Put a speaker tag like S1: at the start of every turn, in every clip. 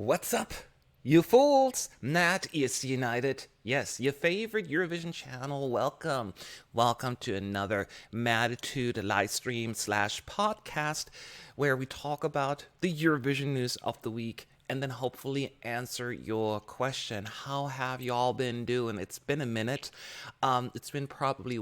S1: What's up, you fools? Matt ESCunited. Yes, your favorite Eurovision channel. Welcome. Welcome to another Mattitude live stream slash podcast where we talk about the Eurovision news of the week and then hopefully answer your question. How have y'all been doing? It's been a minute. It's been probably,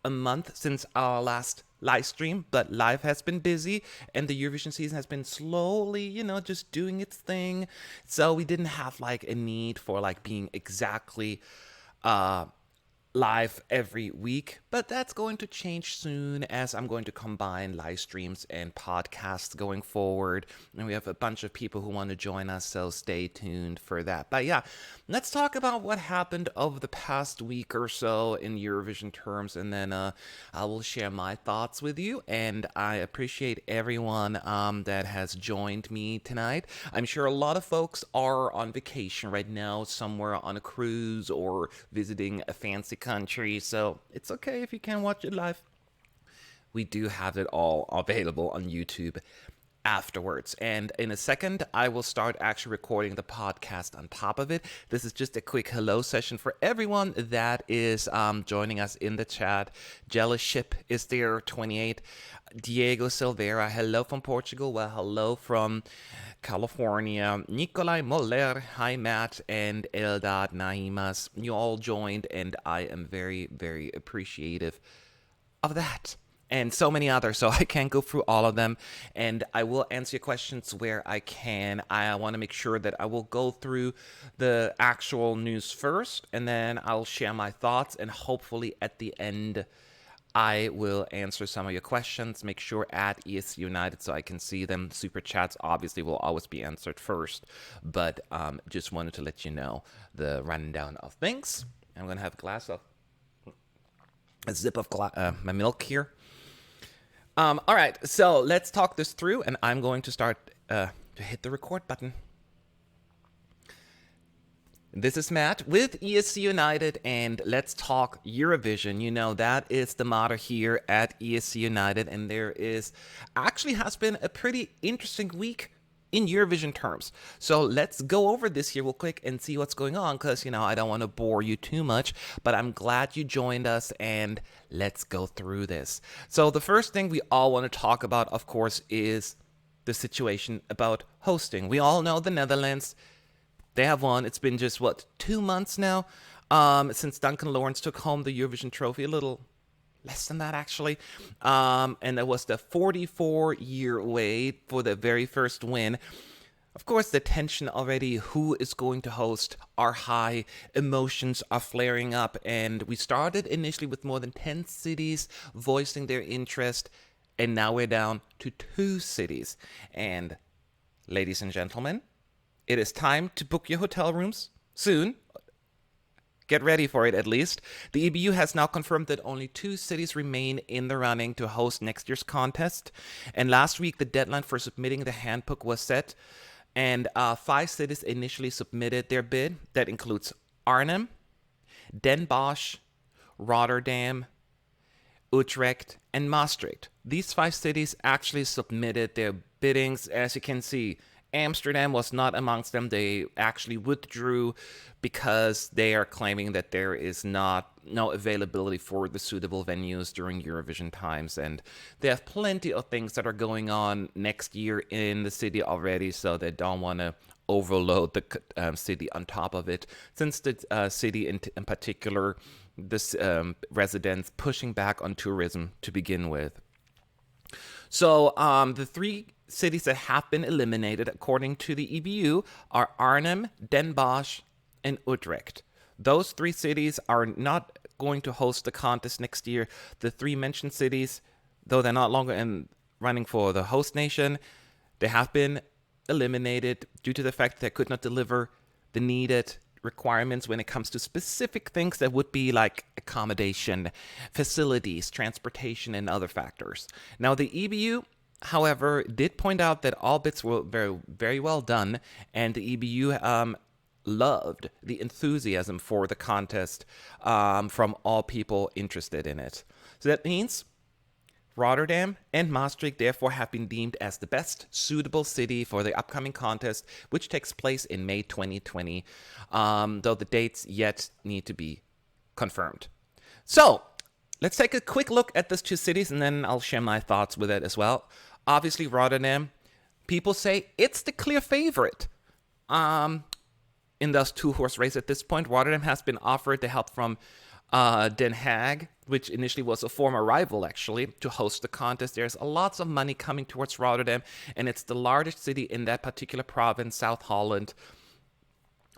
S1: a month since our last live stream, but life has been busy and the Eurovision season has been slowly, just doing its thing. So we didn't have like a need for like being exactly live every week, but that's going to change soon as I'm going to combine live streams and podcasts going forward. And we have a bunch of people who want to join us, so stay tuned for that. But yeah, let's talk about what happened over the past week or so in Eurovision terms, and then I will share my thoughts with you. And I appreciate everyone that has joined me tonight. I'm sure a lot of folks are on vacation right now, somewhere on a cruise or visiting a fancy country, so it's okay if you can't watch it live. We do have it all available on YouTube afterwards. And in a second, I will start actually recording the podcast on top of it. This is just a quick hello session for everyone that is joining us in the chat. Jealous Ship is there, 28. Diego Silveira, hello from Portugal. Well, hello from California. Nikolai Moller, hi Matt, and Eldad Naimas. You all joined, and I am very, very appreciative of that. And so many others, so I can't go through all of them, and I will answer your questions where I can. I want to make sure that I will go through the actual news first, and then I'll share my thoughts, and hopefully at the end I will answer some of your questions. Make sure at ESCunited so I can see them. Super chats obviously will always be answered first, but just wanted to let you know the rundown of things. I'm going to have a sip of my milk here. All right, so let's talk this through, and I'm going to start to hit the record button. This is Matt with ESCunited, and let's talk Eurovision. You know, that is the motto here at ESCunited, and there has been a pretty interesting week in Eurovision terms. So let's go over this here real quick and see what's going on, because, I don't want to bore you too much, but I'm glad you joined us, and let's go through this. So the first thing we all want to talk about, of course, is the situation about hosting. We all know the Netherlands. They have won. It's been just, 2 months now since Duncan Lawrence took home the Eurovision trophy. A little less than that, actually. And it was the 44-year wait for the very first win. Of course, the tension already, who is going to host, are high. Emotions are flaring up. And we started initially with more than 10 cities voicing their interest. And now we're down to 2 cities. And ladies and gentlemen, it is time to book your hotel rooms soon. Get ready for it, at least. The EBU has now confirmed that only 2 cities remain in the running to host next year's contest. And last week, the deadline for submitting the handbook was set. And 5 cities initially submitted their bid. That includes Arnhem, Den Bosch, Rotterdam, Utrecht, and Maastricht. These 5 cities actually submitted their biddings. As you can see, Amsterdam was not amongst them. They actually withdrew because they are claiming that there is no availability for the suitable venues during Eurovision times. And they have plenty of things that are going on next year in the city already, so they don't want to overload the city on top of it. Since the city in particular, this residents pushing back on tourism to begin with. So the 3 cities that have been eliminated, according to the EBU, are Arnhem, Den Bosch, and Utrecht. Those 3 cities are not going to host the contest next year. The 3 mentioned cities, though they're not longer in running for the host nation, they have been eliminated due to the fact that they could not deliver the needed requirements when it comes to specific things that would be like accommodation, facilities, transportation, and other factors. Now, the EBU, however, did point out that all bits were very, very well done, and the EBU loved the enthusiasm for the contest from all people interested in it. So that means Rotterdam and Maastricht therefore have been deemed as the best suitable city for the upcoming contest, which takes place in May 2020, though the dates yet need to be confirmed. So, let's take a quick look at these two cities, and then I'll share my thoughts with it as well. Obviously, Rotterdam, people say it's the clear favorite in those two-horse race at this point. Rotterdam has been offered the help from Den Haag, which initially was a former rival, actually, to host the contest. There's lots of money coming towards Rotterdam, and it's the largest city in that particular province, South Holland.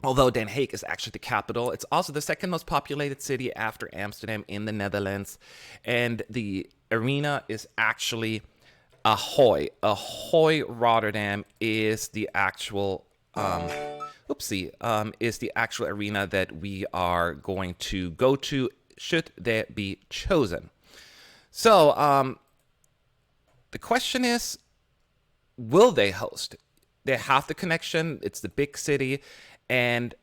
S1: Although Den Haag is actually the capital, it's also the second most populated city after Amsterdam in the Netherlands. And the arena is actually Ahoy. Ahoy Rotterdam is the actual is the actual arena that we are going to go to should there be chosen. So the question is, will they host? They have the connection. It's the big city. And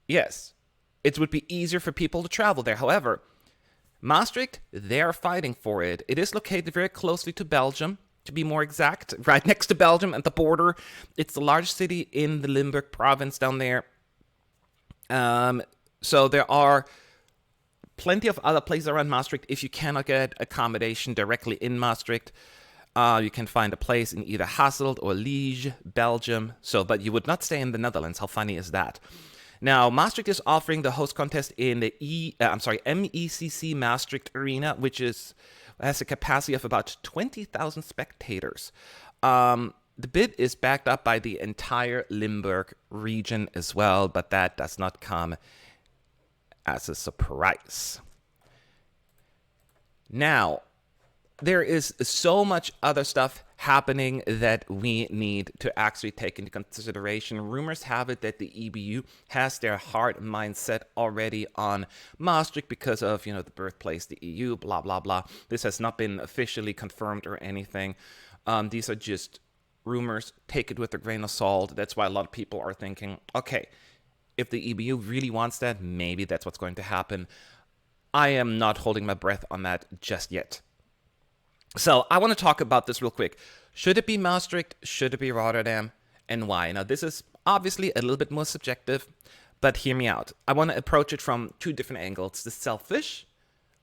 S1: yes, it would be easier for people to travel there. However, Maastricht, they're fighting for it. It is located very closely to Belgium, to be more exact, right next to Belgium at the border. It's the largest city in the Limburg province down there. So there are plenty of other places around Maastricht. If you cannot get accommodation directly in Maastricht, you can find a place in either Hasselt or Liège, Belgium. But you would not stay in the Netherlands. How funny is that? Now, Maastricht is offering the host contest in the MECC Maastricht Arena, which has a capacity of about 20,000 spectators. The bid is backed up by the entire Limburg region as well, but that does not come as a surprise. Now, there is so much other stuff happening that we need to actually take into consideration. Rumors have it that the EBU has their heart and mind set already on Maastricht because of, the birthplace, the EU, blah, blah, blah. This has not been officially confirmed or anything. These are just rumors. Take it with a grain of salt. That's why a lot of people are thinking, okay, if the EBU really wants that, maybe that's what's going to happen. I am not holding my breath on that just yet. So I want to talk about this real quick. Should it be Maastricht? Should it be Rotterdam? And why? Now, this is obviously a little bit more subjective, but hear me out. I want to approach it from two different angles, the selfish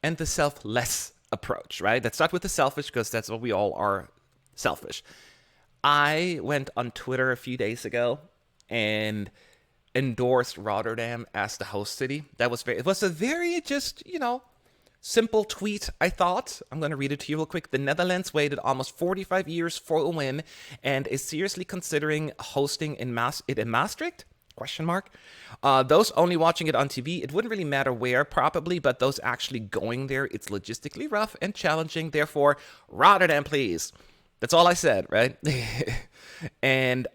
S1: and the selfless approach, right? Let's start with the selfish because that's what we all are, selfish. I went on Twitter a few days ago and endorsed Rotterdam as the host city. It was a very just, simple tweet, I thought. I'm going to read it to you real quick. The Netherlands waited almost 45 years for a win and is seriously considering hosting in Maastricht? Question mark. Those only watching it on TV, it wouldn't really matter where probably, but those actually going there, it's logistically rough and challenging. Therefore, Rotterdam, please. That's all I said, right? And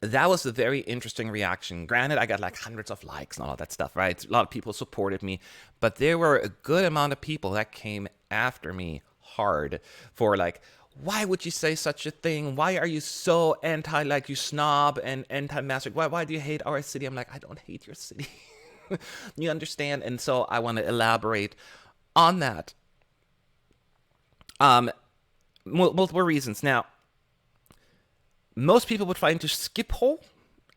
S1: that was a very interesting reaction. Granted, I got like hundreds of likes and all that stuff, right? A lot of people supported me, but there were a good amount of people that came after me hard for like, why would you say such a thing? Why are you so anti, like you snob and anti-Maastricht? Why do you hate our city? I'm like, I don't hate your city. You understand? And so I want to elaborate on that. Multiple reasons. Now, most people would fly into Schiphol,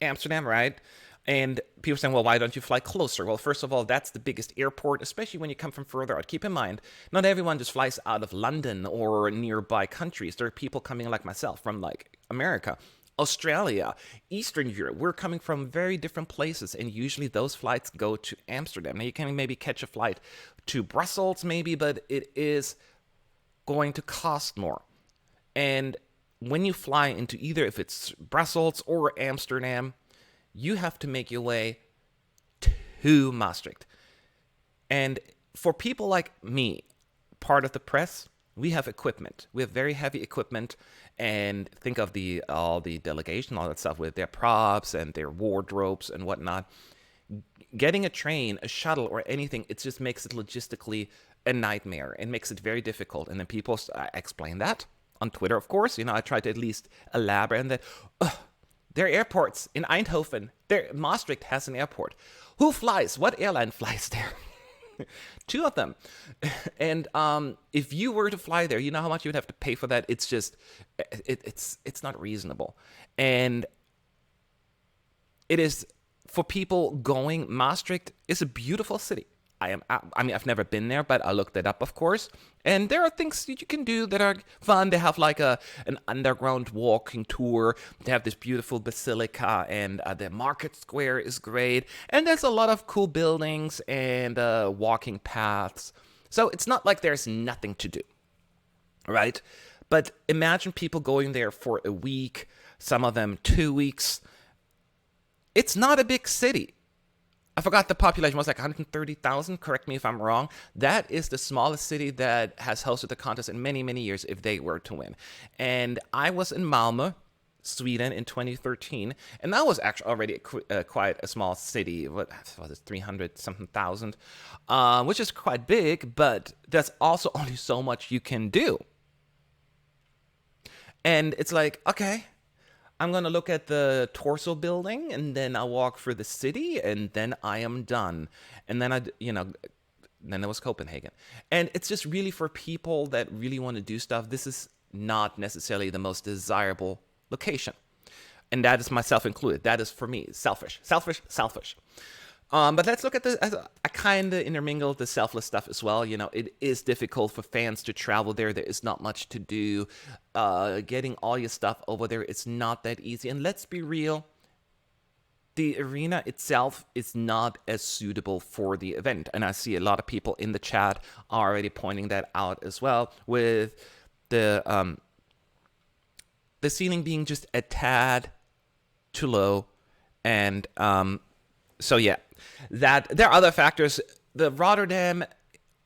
S1: Amsterdam, right? And people saying, well, why don't you fly closer? Well, first of all, that's the biggest airport, especially when you come from further out. Keep in mind, not everyone just flies out of London or nearby countries. There are people coming like myself from like America, Australia, Eastern Europe. We're coming from very different places, and usually those flights go to Amsterdam. Now, you can maybe catch a flight to Brussels, maybe, but it is going to cost more. And when you fly into either, if it's Brussels or Amsterdam, you have to make your way to Maastricht. And for people like me, part of the press, we have equipment. We have very heavy equipment. And think of all the delegation, all that stuff with their props and their wardrobes and whatnot. Getting a train, a shuttle, or anything, it just makes it logistically a nightmare and makes it very difficult. And then people explain that on Twitter, of course. I try to at least elaborate on that. There are airports in Eindhoven. Maastricht has an airport. Who flies? What airline flies there? Two of them. And if you were to fly there, you know how much you would have to pay for that. It's just, it's not reasonable. And it is for people going. Maastricht is a beautiful city. I mean, I've never been there, but I looked it up, of course. And there are things that you can do that are fun. They have like an underground walking tour. They have this beautiful basilica, and the market square is great. And there's a lot of cool buildings and walking paths. So it's not like there's nothing to do, right? But imagine people going there for a week, some of them 2 weeks. It's not a big city. I forgot the population was like 130,000. Correct me if I'm wrong. That is the smallest city that has hosted the contest in many, many years if they were to win. And I was in Malmö, Sweden in 2013, and that was actually already quite a small city. What was it, 300 something thousand, which is quite big, but there's also only so much you can do. And it's like, okay, I'm going to look at the torso building, and then I'll walk through the city, and then I am done. And then then there was Copenhagen. And it's just really for people that really want to do stuff. This is not necessarily the most desirable location. And that is myself included. That is for me, selfish. But let's look at I kind of intermingle the selfless stuff as well. It is difficult for fans to travel there. There is not much to do. Getting all your stuff over there is not that easy. And let's be real, the arena itself is not as suitable for the event. And I see a lot of people in the chat already pointing that out as well, with the ceiling being just a tad too low. And so yeah, that there are other factors. The Rotterdam,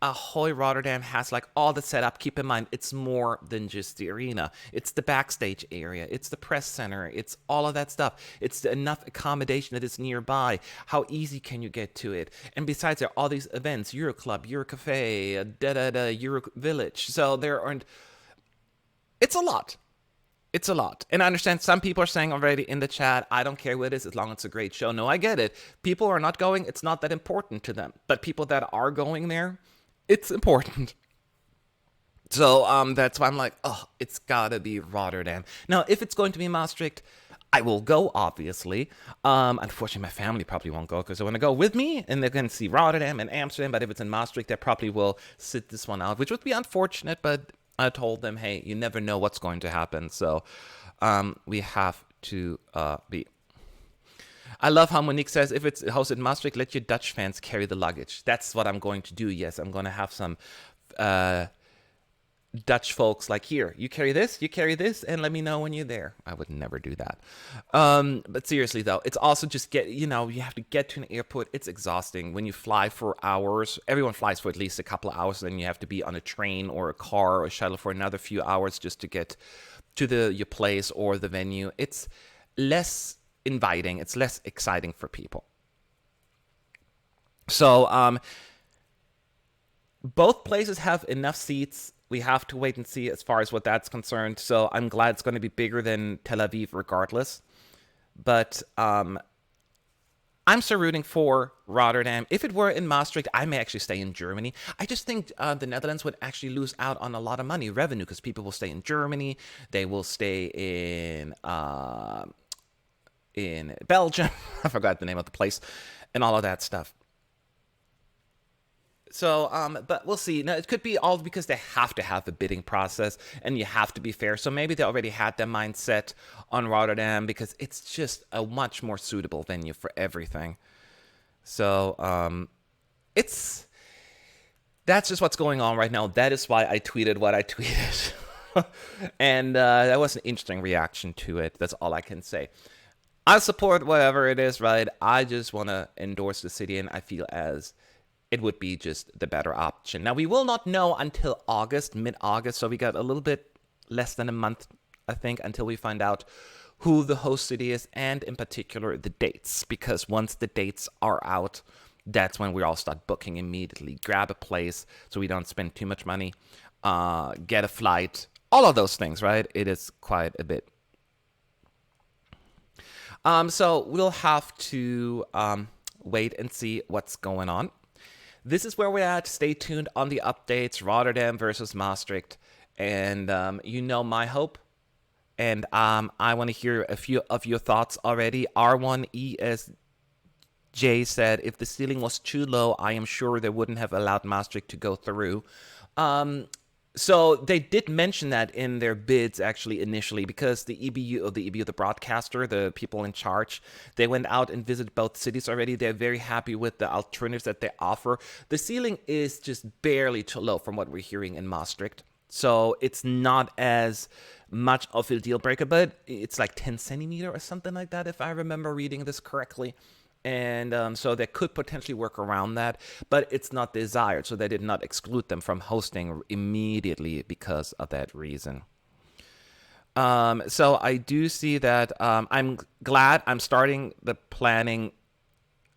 S1: Ahoy Rotterdam has like all the setup. Keep in mind, it's more than just the arena. It's the backstage area. It's the press center. It's all of that stuff. It's enough accommodation that is nearby. How easy can you get to it? And besides, there are all these events: Euro Club, Euro Cafe, Euro Village. So there aren't. It's a lot. It's a lot. And I understand some people are saying already in the chat, I don't care what it is as long as it's a great show. No, I get it. People are not going. It's not that important to them. But people that are going there, it's important. So that's why I'm like, oh, it's got to be Rotterdam. Now, if it's going to be Maastricht, I will go, obviously. Unfortunately, my family probably won't go because they want to go with me, and they're going to see Rotterdam and Amsterdam. But if it's in Maastricht, they probably will sit this one out, which would be unfortunate, but I told them, hey, you never know what's going to happen. So we have to be. I love how Monique says, if it's hosted in Maastricht, let your Dutch fans carry the luggage. That's what I'm going to do, yes. I'm going to have some Dutch folks like, here, you carry this, and let me know when you're there. I would never do that. But seriously, though, it's also just you have to get to an airport. It's exhausting when you fly for hours. Everyone flies for at least a couple of hours, and then you have to be on a train or a car or a shuttle for another few hours just to get to your place or the venue. It's less inviting. It's less exciting for people. So both places have enough seats. We have to wait and see as far as what that's concerned. So I'm glad it's going to be bigger than Tel Aviv regardless. But I'm so rooting for Rotterdam. If it were in Maastricht, I may actually stay in Germany. I just think the Netherlands would actually lose out on a lot of revenue, because people will stay in Germany. They will stay in Belgium. I forgot the name of the place and all of that stuff. So, but we'll see. Now, it could be all because they have to have a bidding process, and you have to be fair. So maybe they already had their mindset on Rotterdam because it's just a much more suitable venue for everything. So, that's just what's going on right now. That is why I tweeted what I tweeted. And that was an interesting reaction to it. That's all I can say. I support whatever it is, right? I just want to endorse the city, and I feel as it would be just the better option. Now, we will not know until August, mid-August, so we got a little bit less than a month, I think, until we find out who the host city is, and in particular, the dates. Because once the dates are out, that's when we all start booking immediately. Grab a place so we don't spend too much money, get a flight, all of those things, right? It is quite a bit. So we'll have to wait and see what's going on. this is where we're at. Stay tuned on the updates. Rotterdam versus Maastricht. And my hope. And I want to hear a few of your thoughts already. R1ESJ said, if the ceiling was too low, I am sure they wouldn't have allowed Maastricht to go through. So they did mention that in their bids, actually, initially, because the EBU, the broadcaster, the people in charge, they went out and visited both cities already. They're very happy with the alternatives that they offer. The ceiling is just barely too low from what we're hearing in Maastricht. So it's not as much of a deal breaker, but it's like 10 centimeter or something like that, if I remember reading this correctly. And so they could potentially work around that, but it's not desired. So they did not exclude them from hosting immediately because of that reason. So I do see that I'm glad I'm starting the planning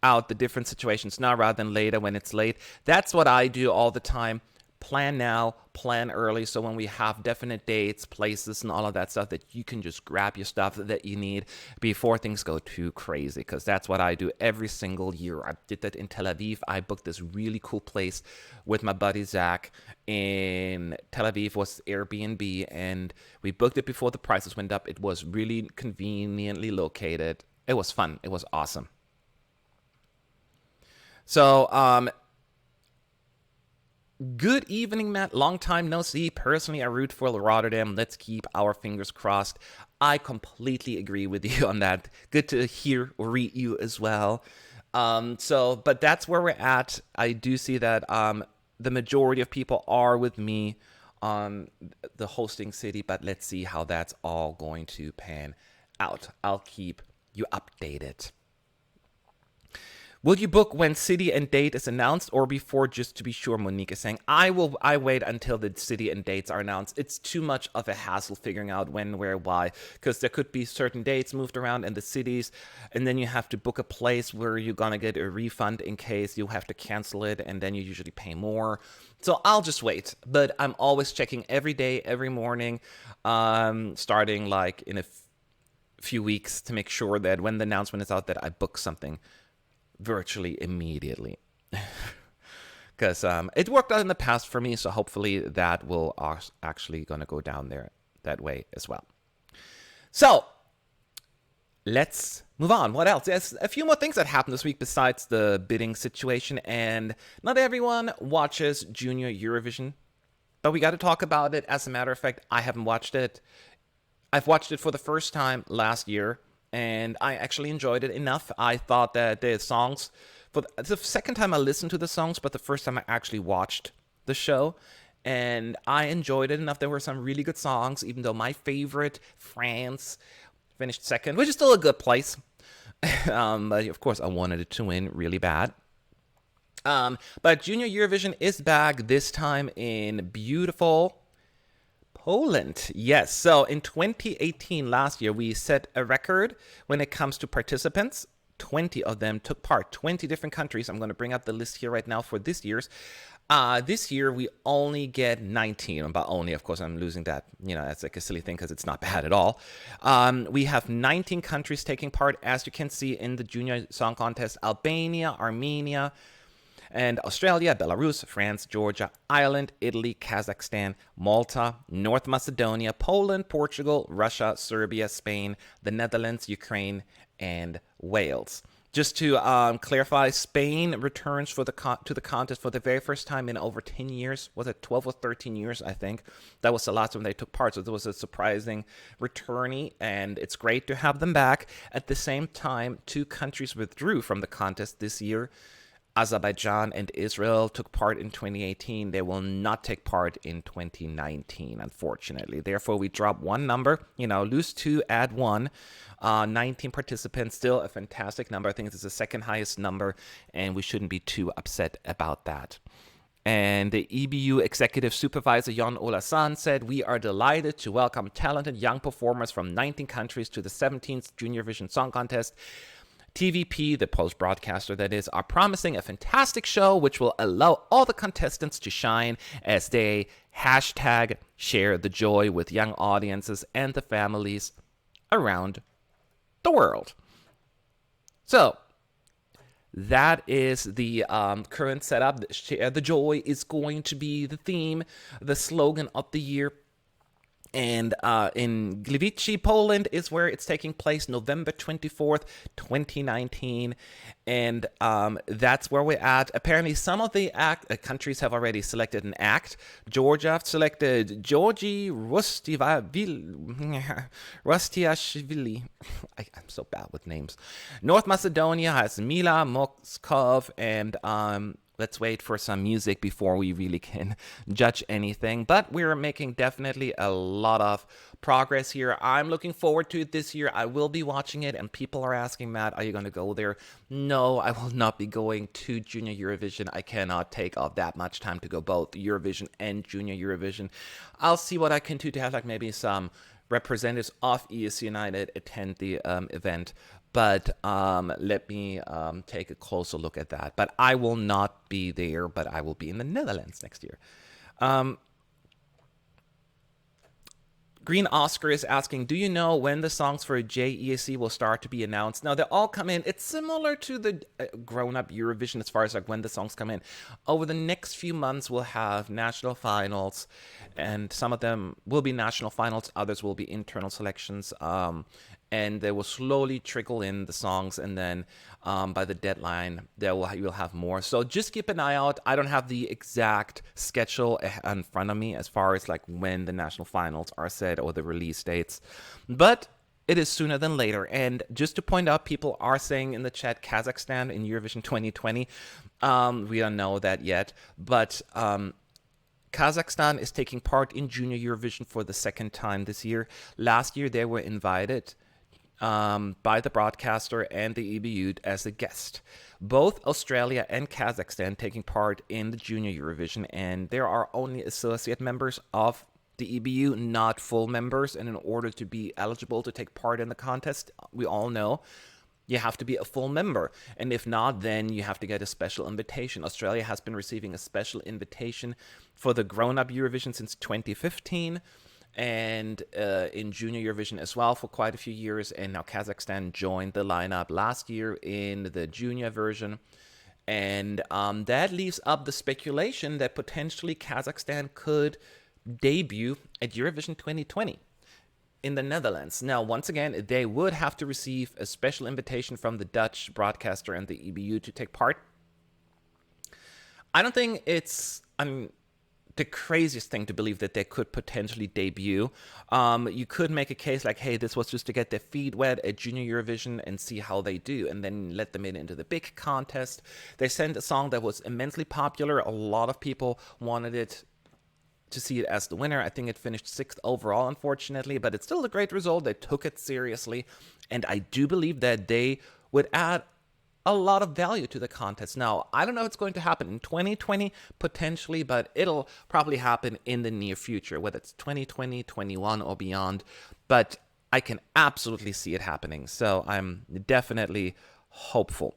S1: out the different situations now rather than later when it's late. That's what I do all the time. Plan now, plan early, so when we have definite dates, places, and all of that stuff, that you can just grab your stuff that you need before things go too crazy, because that's what I do every single year. I did that in Tel Aviv. I booked this really cool place with my buddy Zach in Tel Aviv. Was Airbnb, and we booked it before the prices went up. It was really conveniently located. It was fun. It was awesome. So, good evening, Matt. Long time no see. Personally, I root for Rotterdam. Let's keep our fingers crossed. I completely agree with you on that. Good to hear or read you as well. But that's where we're at. I do see that the majority of people are with me on the hosting city, but let's see how that's all going to pan out. I'll keep you updated. Will you book when city and date is announced or before, just to be sure? Monique is saying, I wait until the city and dates are announced. It's too much of a hassle figuring out when, where, why, because there could be certain dates moved around in the cities, and then you have to book a place where you're going to get a refund in case you have to cancel it, and then you usually pay more. So I'll just wait, but I'm always checking every day, every morning, starting like in a few weeks to make sure that when the announcement is out that I book something virtually immediately, because it worked out in the past for me, so hopefully that will actually gonna go down there that way as well. So let's move on. What else? There's a few more things that happened this week besides the bidding situation, and not everyone watches Junior Eurovision, but we got to talk about it. As a matter of fact, I haven't watched it. I've watched it for the first time last year, and I actually enjoyed it enough. I thought that the songs, it's the second time I listened to the songs, but the first time I actually watched the show, and I enjoyed it enough. There were some really good songs, even though my favorite, France, finished second, which is still a good place. But of course, I wanted it to win really bad. But Junior Eurovision is back, this time in beautiful Poland. Yes. So in 2018, last year, we set a record when it comes to participants. 20 of them took part, 20 different countries. I'm going to bring up the list here right now for this year's. This year, we only get 19. But only, of course, I'm losing that. That's like a silly thing because it's not bad at all. We have 19 countries taking part, as you can see in the Junior Song Contest. Albania, Armenia, and Australia, Belarus, France, Georgia, Ireland, Italy, Kazakhstan, Malta, North Macedonia, Poland, Portugal, Russia, Serbia, Spain, the Netherlands, Ukraine, and Wales. Just to clarify, Spain returns to the contest for the very first time in over 10 years. Was it 12 or 13 years, I think? That was the last time they took part, so it was a surprising returnee, and it's great to have them back. At the same time, 2 countries withdrew from the contest this year. Azerbaijan and Israel took part in 2018. They will not take part in 2019, unfortunately. Therefore, we drop 1 number, lose 2, add 1. 19 participants, still a fantastic number. I think it's the second highest number, and we shouldn't be too upset about that. And the EBU executive supervisor, Jon Olasan, said, we are delighted to welcome talented young performers from 19 countries to the 17th Junior Vision Song Contest. TVP, the Polish broadcaster that is, are promising a fantastic show which will allow all the contestants to shine as they #share the joy with young audiences and the families around the world. So, That is the current setup. Share the joy is going to be the theme, the slogan of the year. And in Gliwice, Poland is where it's taking place, November 24th, 2019. And that's where we're at. Apparently, some of the countries have already selected an act. Georgia selected Georgi Rustiashvili. I'm so bad with names. North Macedonia has Mila Moskov, and let's wait for some music before we really can judge anything. But we're making definitely a lot of progress here. I'm looking forward to it this year. I will be watching it, and people are asking, Matt, are you going to go there? No, I will not be going to Junior Eurovision. I cannot take off that much time to go both Eurovision and Junior Eurovision. I'll see what I can do to have like maybe some representatives of ESCunited attend the event. But let me take a closer look at that. But I will not be there, but I will be in the Netherlands next year. Green Oscar is asking, do you know when the songs for JESC will start to be announced? Now, they all come in. It's similar to the grown-up Eurovision as far as like when the songs come in. Over the next few months, we'll have national finals, and some of them will be national finals. Others will be internal selections. And they will slowly trickle in the songs, and then by the deadline, you'll have more. So just keep an eye out. I don't have the exact schedule in front of me as far as like when the national finals are set or the release dates, but it is sooner than later. And just to point out, people are saying in the chat Kazakhstan in Eurovision 2020. We don't know that yet, but Kazakhstan is taking part in Junior Eurovision for the second time this year. Last year, they were invited by the broadcaster and the EBU as a guest. Both Australia and Kazakhstan taking part in the Junior Eurovision, and there are only associate members of the EBU, not full members. And in order to be eligible to take part in the contest, we all know you have to be a full member. And if not, then you have to get a special invitation. Australia has been receiving a special invitation for the grown-up Eurovision since 2015. And in Junior Eurovision as well for quite a few years. And now Kazakhstan joined the lineup last year in the junior version. And that leaves up the speculation that potentially Kazakhstan could debut at Eurovision 2020 in the Netherlands. Now, once again, they would have to receive a special invitation from the Dutch broadcaster and the EBU to take part. I don't think it's the craziest thing to believe that they could potentially debut. You could make a case like, hey, this was just to get their feet wet at Junior Eurovision and see how they do, and then let them into the big contest. They sent a song that was immensely popular. A lot of people wanted it to see it as the winner. I think it finished 6th overall, unfortunately, but it's still a great result. They took it seriously, and I do believe that they would add a lot of value to the contest. Now, I don't know if it's going to happen in 2020, potentially, but it'll probably happen in the near future, whether it's 2020, 21, or beyond. But I can absolutely see it happening. So I'm definitely hopeful.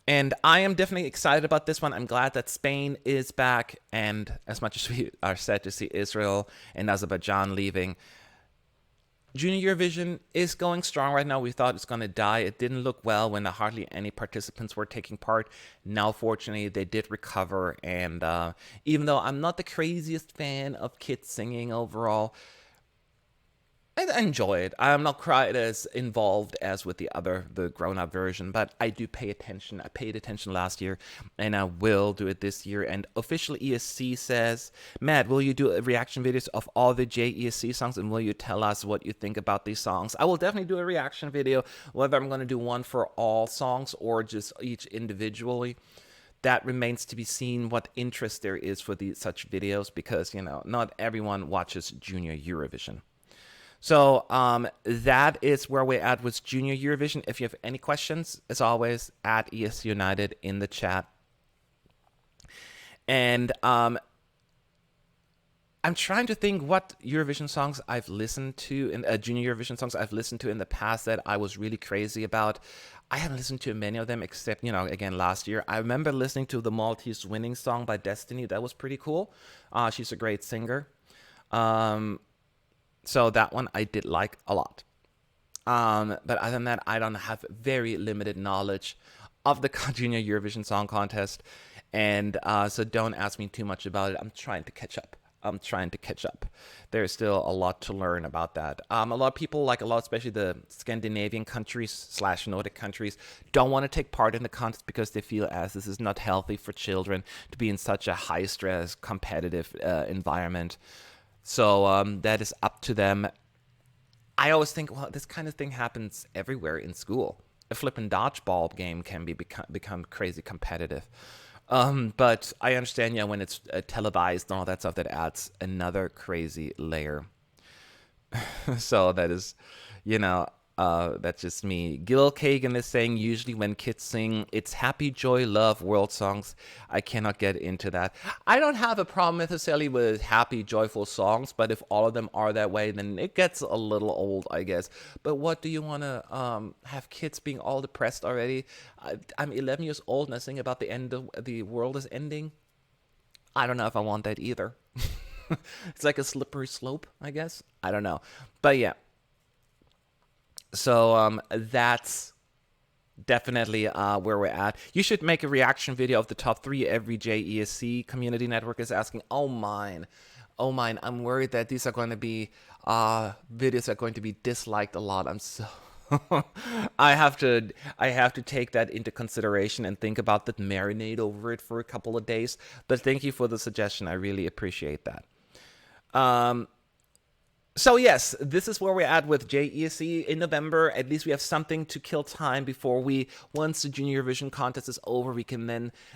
S1: And I am definitely excited about this one. I'm glad that Spain is back. And as much as we are sad to see Israel and Azerbaijan leaving, Junior Eurovision is going strong right now. We thought it's going to die. It didn't look well when hardly any participants were taking part. Now, fortunately, they did recover. And even though I'm not the craziest fan of kids singing overall, I enjoy it. I'm not quite as involved as with the grown-up version, but I do pay attention. I paid attention last year, and I will do it this year. And official ESC says, Matt, will you do reaction videos of all the JESC songs, and will you tell us what you think about these songs? I will definitely do a reaction video, whether I'm going to do one for all songs or just each individually. That remains to be seen what interest there is for such videos, because, not everyone watches Junior Eurovision. So that is where we're at with Junior Eurovision. If you have any questions, as always, at ESCunited in the chat. And I'm trying to think what Eurovision songs I've listened to, Junior Eurovision songs I've listened to in the past that I was really crazy about. I haven't listened to many of them except, again, last year. I remember listening to the Maltese Winning song by Destiny. That was pretty cool. She's a great singer. So that one I did like a lot. But other than that, I don't have very limited knowledge of the Junior Eurovision Song Contest, and so don't ask me too much about it. I'm trying to catch up. There's still a lot to learn about that. A lot of people, like a lot, especially the Scandinavian countries / Nordic countries, don't want to take part in the contest because they feel as this is not healthy for children to be in such a high-stress, competitive environment. So that is up to them. I always think, well, this kind of thing happens everywhere in school. A flippin' dodgeball game can become crazy competitive. But I understand, yeah, when it's televised and all that stuff, that adds another crazy layer. So that is, you know, that's just me. Gil Kagan is saying, usually when kids sing, it's happy, joy, love, world songs. I cannot get into that. I don't have a problem necessarily with happy, joyful songs, but if all of them are that way, then it gets a little old, I guess. But what do you want to have kids being all depressed already? I'm 11 years old and I sing about the end of the world is ending. I don't know if I want that either. It's like a slippery slope, I guess. I don't know. But yeah. So that's definitely where we're at. You should make a reaction video of the top 3 every JESC community network is asking. Oh, mine. I'm worried that these are going to be videos that are going to be disliked a lot. I'm so... I have to take that into consideration and think about that, marinate over it for a couple of days. But thank you for the suggestion. I really appreciate that. So yes, this is where we're at with JESC in November. At least we have something to kill time before once the Junior Eurovision contest is over,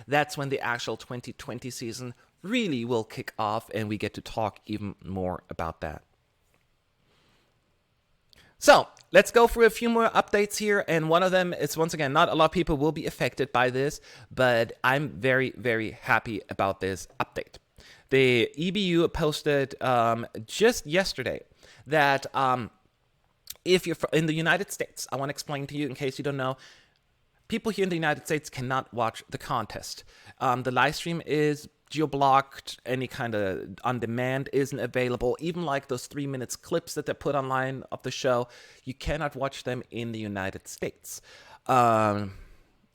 S1: that's when the actual 2020 season really will kick off and we get to talk even more about that. So let's go through a few more updates here. And one of them is, once again, not a lot of people will be affected by this, but I'm very, very happy about this update. The EBU posted just yesterday that if you're in the United States, I want to explain to you in case you don't know, people here in the United States cannot watch the contest. The live stream is geo-blocked, any kind of on-demand isn't available. Even like those 3 minutes clips that they put online of the show, you cannot watch them in the United States.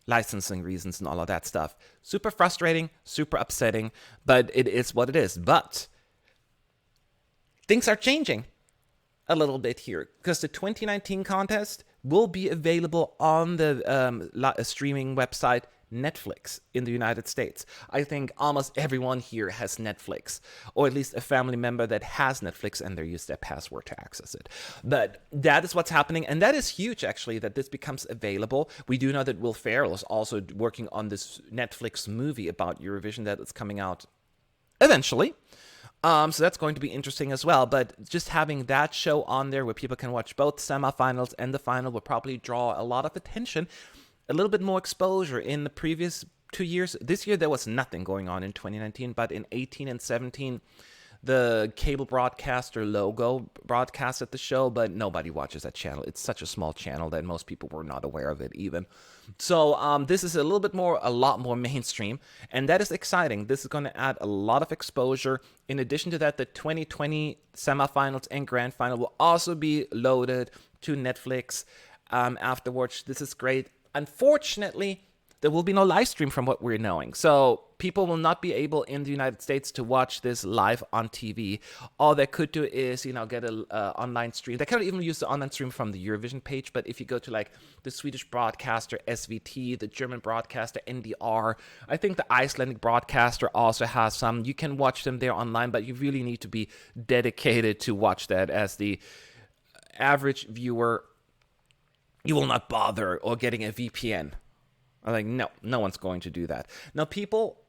S1: Licensing reasons and all of that stuff. Super frustrating, super upsetting, but it is what it is. But things are changing a little bit here because the 2019 contest will be available on the streaming website Netflix in the United States. I think almost everyone here has Netflix, or at least a family member that has Netflix, and they use their password to access it. But that is what's happening, and that is huge, actually, that this becomes available. We do know that Will Ferrell is also working on this Netflix movie about Eurovision that is coming out eventually. So that's going to be interesting as well. But just having that show on there where people can watch both semifinals and the final will probably draw a lot of attention, a little bit more exposure. In the previous 2 years, this year there was nothing going on in 2019, but in 18 and 17, the cable broadcaster Logo broadcasted the show, but nobody watches that channel. It's such a small channel that most people were not aware of it even. So this is a lot more mainstream, and that is exciting. This is going to add a lot of exposure. In addition to that, the 2020 semifinals and grand final will also be loaded to Netflix afterwards. This is great. Unfortunately, there will be no live stream from what we're knowing. So people will not be able in the United States to watch this live on TV. All they could do is, get an online stream. They can't even use the online stream from the Eurovision page. But if you go to like the Swedish broadcaster SVT, the German broadcaster NDR, I think the Icelandic broadcaster also has some. You can watch them there online, but you really need to be dedicated to watch that. As the average viewer, you will not bother or getting a VPN. I'm like, no one's going to do that. Now, people,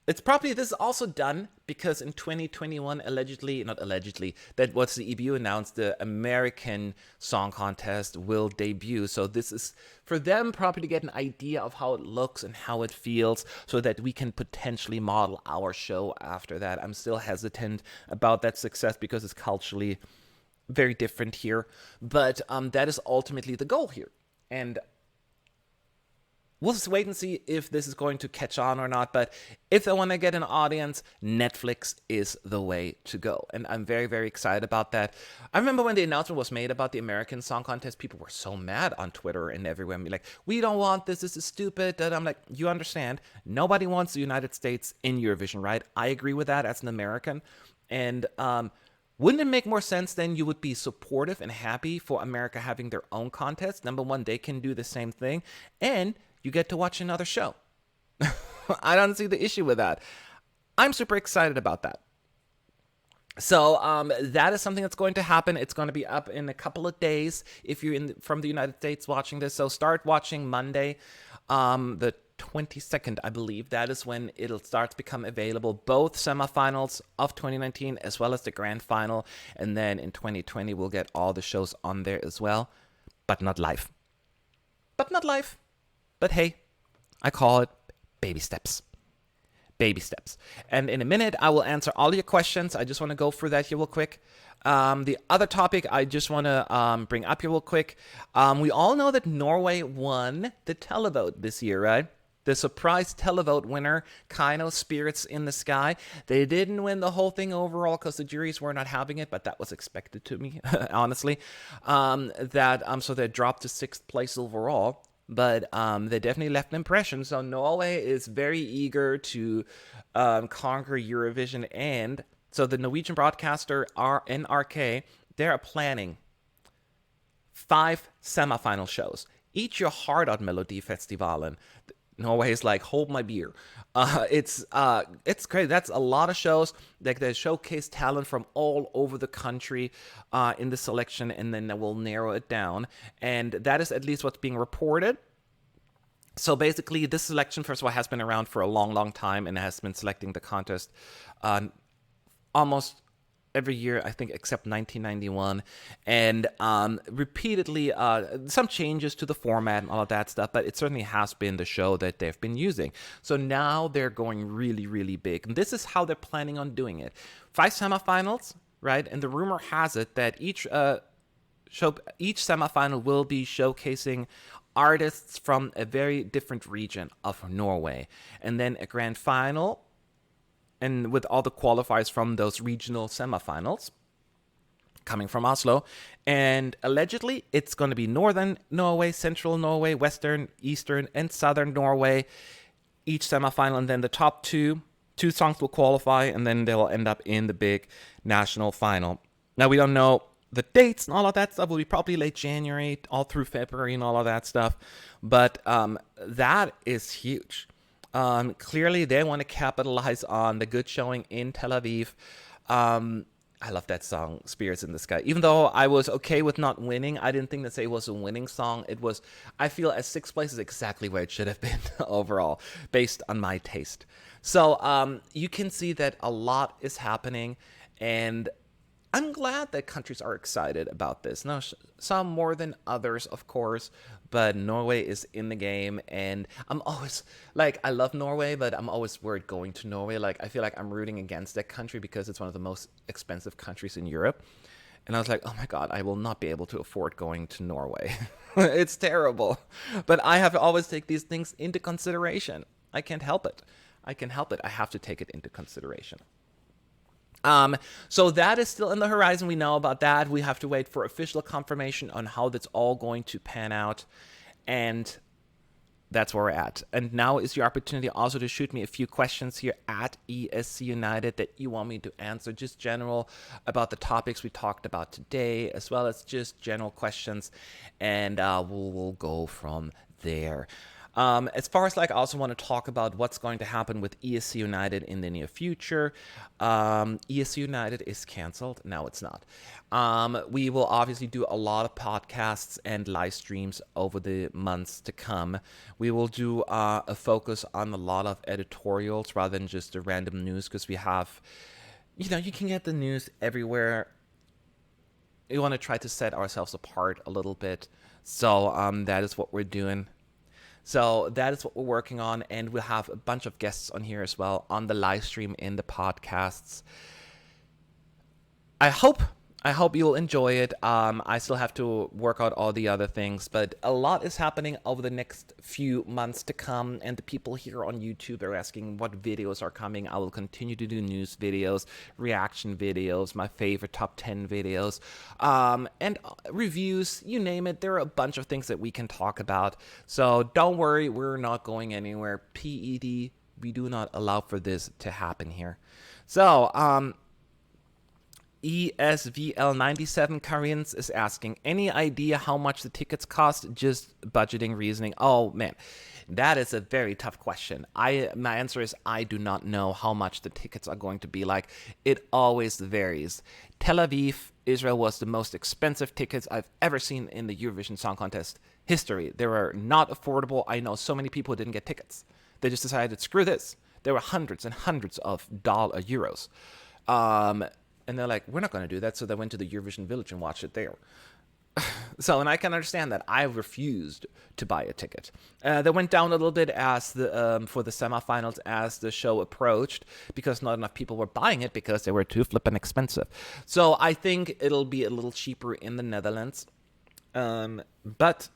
S1: this is also done because in 2021, that was the EBU announced, the American Song Contest will debut. So this is for them probably to get an idea of how it looks and how it feels so that we can potentially model our show after that. I'm still hesitant about that success because it's culturally very different here. But that is ultimately the goal here. And we'll just wait and see if this is going to catch on or not. But if they want to get an audience, Netflix is the way to go. And I'm very, very excited about that. I remember when the announcement was made about the American Song Contest, people were so mad on Twitter and everywhere. And be like, we don't want this. This is stupid. And I'm like, you understand. Nobody wants the United States in Eurovision, right? I agree with that as an American. And wouldn't it make more sense then you would be supportive and happy for America having their own contest? Number one, they can do the same thing. And you get to watch another show. I don't see the issue with that. I'm super excited about that. So that is something that's going to happen. It's going to be up in a couple of days if you're from the United States watching this. So start watching Monday, the 22nd, I believe. That is when it'll start to become available. Both semifinals of 2019 as well as the grand final. And then in 2020, we'll get all the shows on there as well. But not live. But hey, I call it baby steps. Baby steps. And in a minute, I will answer all your questions. I just want to go through that here real quick. The other topic I just want to bring up here real quick. We all know that Norway won the televote this year, right? The surprise televote winner, Kino, Spirits in the Sky. They didn't win the whole thing overall because the juries were not having it, but that was expected to me, honestly. So they dropped to 6th place overall. But they definitely left an impression. So Norway is very eager to conquer Eurovision. And so the Norwegian broadcaster NRK, they're planning 5 semifinal shows. Eat your heart out, Melodi Festivalen. Norway is like, hold my beer. It's great. That's a lot of shows. Like, they showcase talent from all over the country in the selection, and then we'll narrow it down. And that is at least what's being reported. So basically, this selection, first of all, has been around for a long, long time and has been selecting the contest almost every year, I think, except 1991, and repeatedly some changes to the format and all of that stuff, but it certainly has been the show that they've been using. So now they're going really, really big, and this is how they're planning on doing it. 5 semifinals, right? And the rumor has it that each semifinal will be showcasing artists from a very different region of Norway, and then a grand final, and with all the qualifiers from those regional semifinals coming from Oslo. And allegedly, it's going to be Northern Norway, Central Norway, Western, Eastern, and Southern Norway, each semifinal. And then the top two songs will qualify, and then they'll end up in the big national final. Now, we don't know the dates and all of that stuff. Will be probably late January, all through February and all of that stuff. But that is huge. Clearly, they want to capitalize on the good showing in Tel Aviv. I love that song, Spirits in the Sky. Even though I was okay with not winning, I didn't think that it was a winning song. It was, I feel, as 6th place is exactly where it should have been overall, based on my taste. So you can see that a lot is happening, and I'm glad that countries are excited about this. Now, some more than others, of course, but Norway is in the game, and I'm always, like, I love Norway, but I'm always worried going to Norway. Like, I feel like I'm rooting against that country because it's one of the most expensive countries in Europe. And I was like, oh my God, I will not be able to afford going to Norway. It's terrible. But I have to always take these things into consideration. I can't help it. I have to take it into consideration. So that is still in the horizon. We know about that. We have to wait for official confirmation on how that's all going to pan out. And that's where we're at. And now is your opportunity also to shoot me a few questions here at ESCunited that you want me to answer, just general about the topics we talked about today, as well as just general questions. And we'll go from there. As far as, like, I also want to talk about what's going to happen with ESCunited in the near future. ESCunited is canceled. No, it's not. We will obviously do a lot of podcasts and live streams over the months to come. We will do a focus on a lot of editorials rather than just the random news, because we have, you can get the news everywhere. We want to try to set ourselves apart a little bit. So that is what we're doing. So that is what we're working on, and we'll have a bunch of guests on here as well on the live stream in the podcasts. I hope I hope you'll enjoy it. I still have to work out all the other things, but a lot is happening over the next few months to come. And the people here on YouTube are asking what videos are coming. I will continue to do news videos, reaction videos, my favorite top 10 videos, and reviews, you name it. There are a bunch of things that we can talk about. So don't worry, we're not going anywhere. PED, we do not allow for this to happen here. So, ESVL97 Karins is asking, any idea how much the tickets cost? Just budgeting reasoning. Oh man, that is a very tough question. My answer is I do not know how much the tickets are going to be like. It always varies. Tel Aviv, Israel was the most expensive tickets I've ever seen in the Eurovision Song Contest history. They were not affordable. I know so many people who didn't get tickets. They just decided, screw this. There were hundreds and hundreds of euros. And they're like, we're not going to do that. So they went to the Eurovision Village and watched it there. So, and I can understand that. I refused to buy a ticket. They went down a little bit as for the semifinals as the show approached, because not enough people were buying it because they were too flippin' expensive. So I think it'll be a little cheaper in the Netherlands. But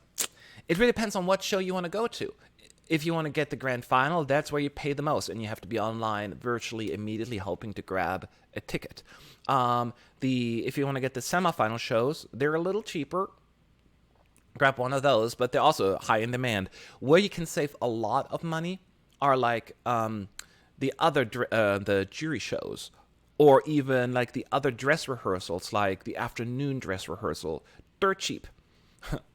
S1: it really depends on what show you want to go to. If you want to get the grand final, that's where you pay the most, and you have to be online virtually immediately hoping to grab a ticket. If you want to get the semifinal shows, they're a little cheaper. Grab one of those, but they're also high in demand. Where you can save a lot of money are like the jury shows, or even like the other dress rehearsals, like the afternoon dress rehearsal. They're cheap.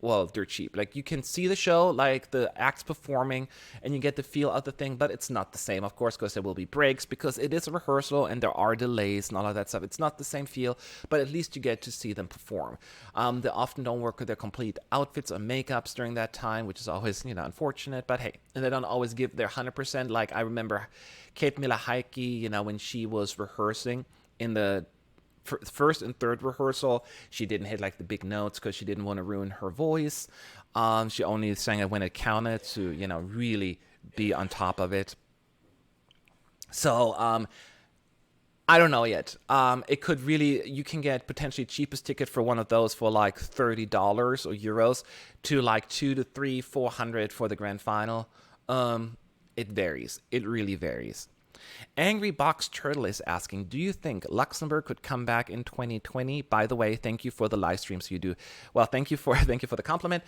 S1: Well, they're cheap. Like, you can see the show, like the acts performing, and you get the feel of the thing, but it's not the same, of course, because there will be breaks, because it is a rehearsal and there are delays and all of that stuff. It's not the same feel, but at least you get to see them perform. They often don't work with their complete outfits or makeups during that time, which is always, unfortunate, but hey, and they don't always give their 100%. Like, I remember Kate Miller-Heidke, when she was rehearsing in the first and third rehearsal, she didn't hit like the big notes because she didn't want to ruin her voice. She only sang it when it counted to, really be on top of it. So, I don't know yet. It could really, you can get potentially cheapest ticket for one of those for like $30 or euros to like 200 to 300, 400 for the grand final. It varies. It really varies. Angry Box Turtle is asking, do you think Luxembourg could come back in 2020? By the way, thank you for the live streams you do. Well, thank you for the compliment.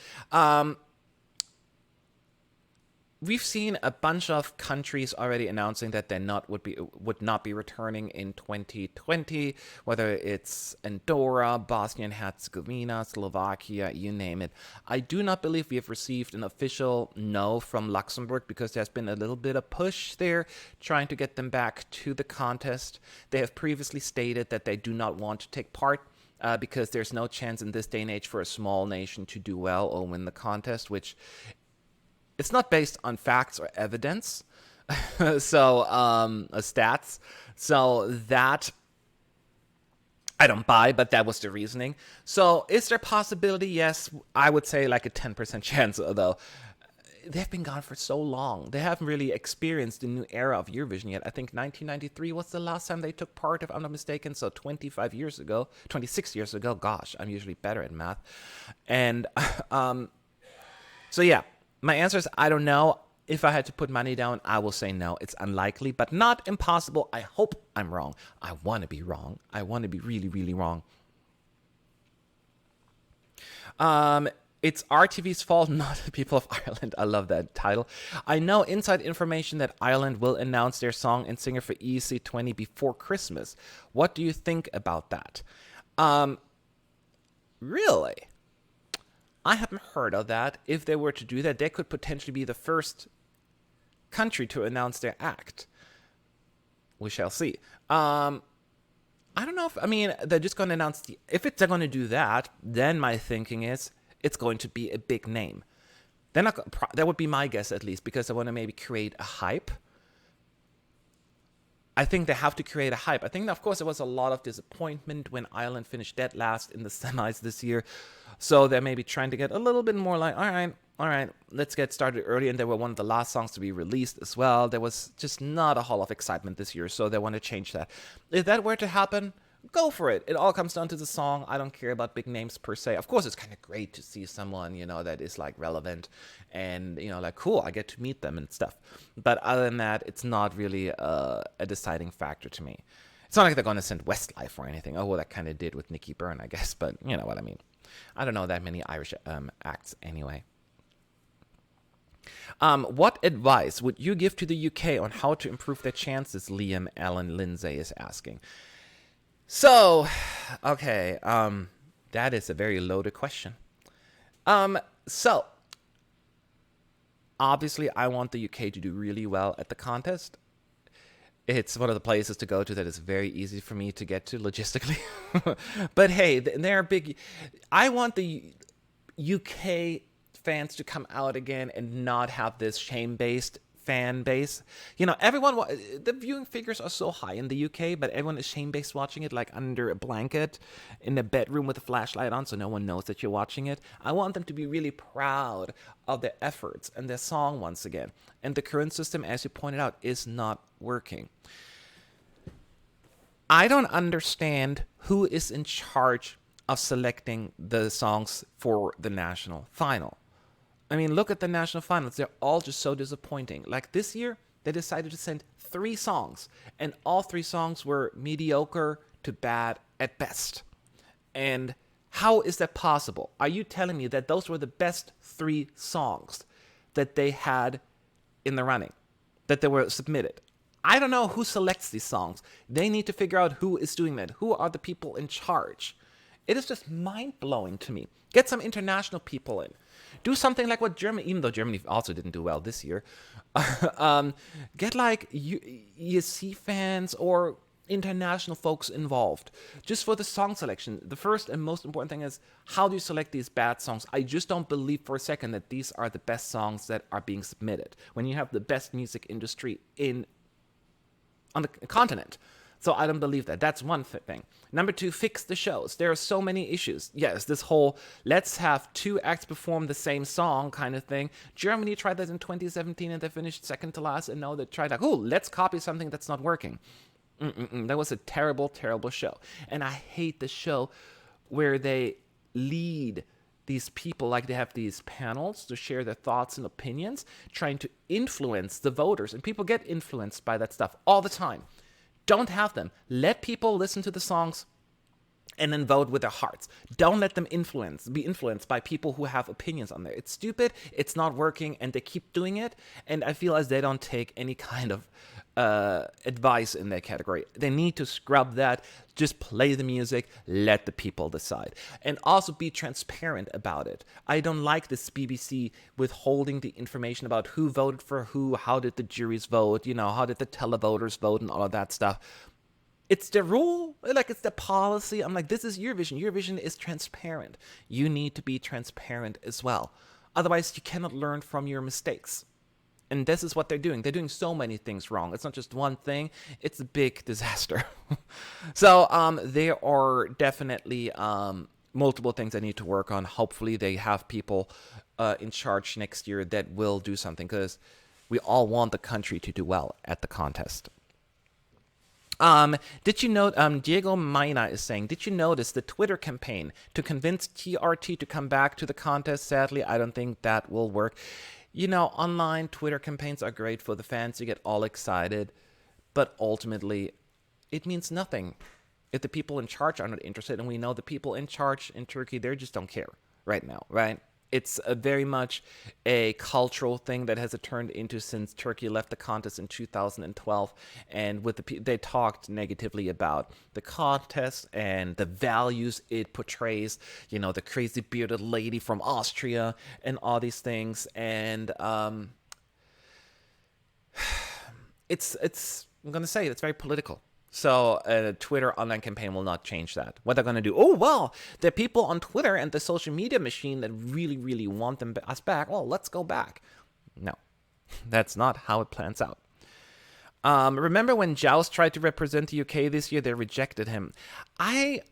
S1: We've seen a bunch of countries already announcing that they would not be returning in 2020, whether it's Andorra, Bosnia and Herzegovina, Slovakia, you name it. I do not believe we have received an official no from Luxembourg, because there's been a little bit of push there trying to get them back to the contest. They have previously stated that they do not want to take part because there's no chance in this day and age for a small nation to do well or win the contest, which it's not based on facts or evidence, so stats. So that I don't buy, but that was the reasoning. So is there a possibility? Yes, I would say like a 10% chance, though. They've been gone for so long. They haven't really experienced the new era of Eurovision yet. I think 1993 was the last time they took part, if I'm not mistaken. So 26 years ago. Gosh, I'm usually better at math. And so yeah. My answer is I don't know. If I had to put money down, I will say no. It's unlikely, but not impossible. I hope I'm wrong. I want to be wrong. I want to be really, really wrong. It's RTV's fault, not the people of Ireland. I love that title. I know inside information that Ireland will announce their song and singer for ESC20 before Christmas. What do you think about that? Really? I haven't heard of that. If they were to do that, they could potentially be the first country to announce their act. We shall see. I don't know if, they're just going to announce if they're going to do that, then my thinking is it's going to be a big name. They're not, that would be my guess at least, because they want to maybe create a hype. I think they have to create a hype. I think, of course, there was a lot of disappointment when Ireland finished dead last in the semis this year. So they're maybe trying to get a little bit more like, all right, let's get started early. And they were one of the last songs to be released as well. There was just not a whole lot of excitement this year, so they want to change that. If that were to happen, go for it. It all comes down to the song. I don't care about big names per se. Of course, it's kind of great to see someone, that is like relevant and, like cool, I get to meet them and stuff. But other than that, it's not really a deciding factor to me. It's not like they're going to send Westlife or anything. Oh, well, that kind of did with Nicky Byrne, I guess. But you know what I mean. I don't know that many Irish acts anyway. What advice would you give to the UK on how to improve their chances? Liam Allen Lindsay is asking. So, okay, that is a very loaded question. So, obviously, I want the UK to do really well at the contest. It's one of the places to go to that is very easy for me to get to logistically. But hey, they're big. I want the UK fans to come out again and not have this shame-based fan base. Everyone, the viewing figures are so high in the UK, but everyone is shame-based watching it like under a blanket in a bedroom with a flashlight on so no one knows that you're watching it. I want them to be really proud of their efforts and their song once again. And the current system, as you pointed out, is not working. I don't understand who is in charge of selecting the songs for the national final. I mean, look at the national finals. They're all just so disappointing. Like this year, they decided to send 3 songs, and all 3 songs were mediocre to bad at best. And how is that possible? Are you telling me that those were the best 3 songs that they had in the running, that they were submitted? I don't know who selects these songs. They need to figure out who is doing that. Who are the people in charge? It is just mind-blowing to me. Get some international people in. Do something like what Germany, even though Germany also didn't do well this year, get like ESC fans or international folks involved just for the song selection. The first and most important thing is, how do you select these bad songs? I just don't believe for a second that these are the best songs that are being submitted when you have the best music industry on the continent. So I don't believe that. That's one thing. Number 2, fix the shows. There are so many issues. Yes, this whole let's have 2 acts perform the same song kind of thing. Germany tried that in 2017 and they finished second to last, and now they tried like, oh, let's copy something that's not working. That was a terrible, terrible show. And I hate the show where they lead these people, like they have these panels to share their thoughts and opinions, trying to influence the voters. And people get influenced by that stuff all the time. Don't have them. Let people listen to the songs and then vote with their hearts. Don't let them be influenced by people who have opinions on there. It's stupid, it's not working, and they keep doing it. And I feel as they don't take any kind of advice in that category. They need to scrub that. Just play the music, let the people decide. And also be transparent about it. I don't like this BBC withholding the information about who voted for who, how did the juries vote, how did the televoters vote and all of that stuff. It's the rule, like it's the policy. I'm like, this is Eurovision. Eurovision is transparent. You need to be transparent as well. Otherwise, you cannot learn from your mistakes. And this is what they're doing. They're doing so many things wrong. It's not just one thing. It's a big disaster. So there are definitely multiple things I need to work on. Hopefully they have people in charge next year that will do something, because we all want the country to do well at the contest. Did you know, Diego Maina is saying, did you notice the Twitter campaign to convince TRT to come back to the contest? Sadly, I don't think that will work. Online Twitter campaigns are great for the fans to get all excited, but ultimately, it means nothing if the people in charge are not interested. And we know the people in charge in Turkey, they just don't care right now, right? It's very much a cultural thing that has turned into since Turkey left the contest in 2012. And they talked negatively about the contest and the values it portrays. The crazy bearded lady from Austria and all these things. And it's I'm gonna say it's very political. So a Twitter online campaign will not change that. What they're going to do, oh, well, the people on Twitter and the social media machine that really, really want us back, well, let's go back. No, that's not how it plans out. Remember when Joust tried to represent the UK this year? They rejected him. I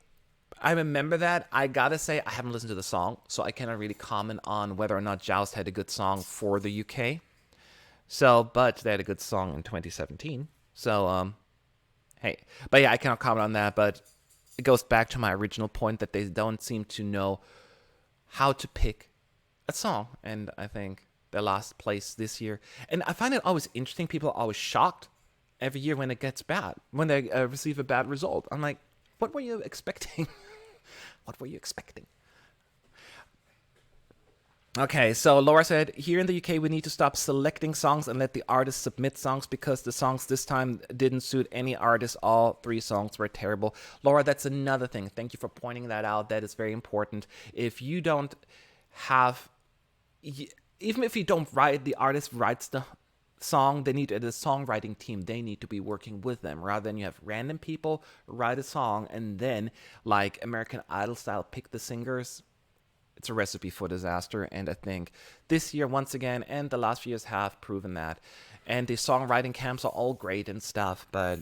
S1: remember that. I got to say, I haven't listened to the song, so I cannot really comment on whether or not Joust had a good song for the UK. But they had a good song in 2017. Hey, but yeah, I cannot comment on that, but it goes back to my original point that they don't seem to know how to pick a song. And I think they lost place this year. And I find it always interesting. People are always shocked every year when it gets bad, when they receive a bad result. I'm like, what were you expecting? What were you expecting? Okay, so Laura said, here in the UK, we need to stop selecting songs and let the artists submit songs because the songs this time didn't suit any artist. All 3 songs were terrible. Laura, that's another thing. Thank you for pointing that out. That is very important. If you don't have, even if you don't write, the artist writes the song, they need the songwriting team, they need to be working with them rather than you have random people write a song and then, like American Idol style, pick the singers. It's a recipe for disaster, and I think this year, once again, and the last few years have proven that. And the songwriting camps are all great and stuff, but...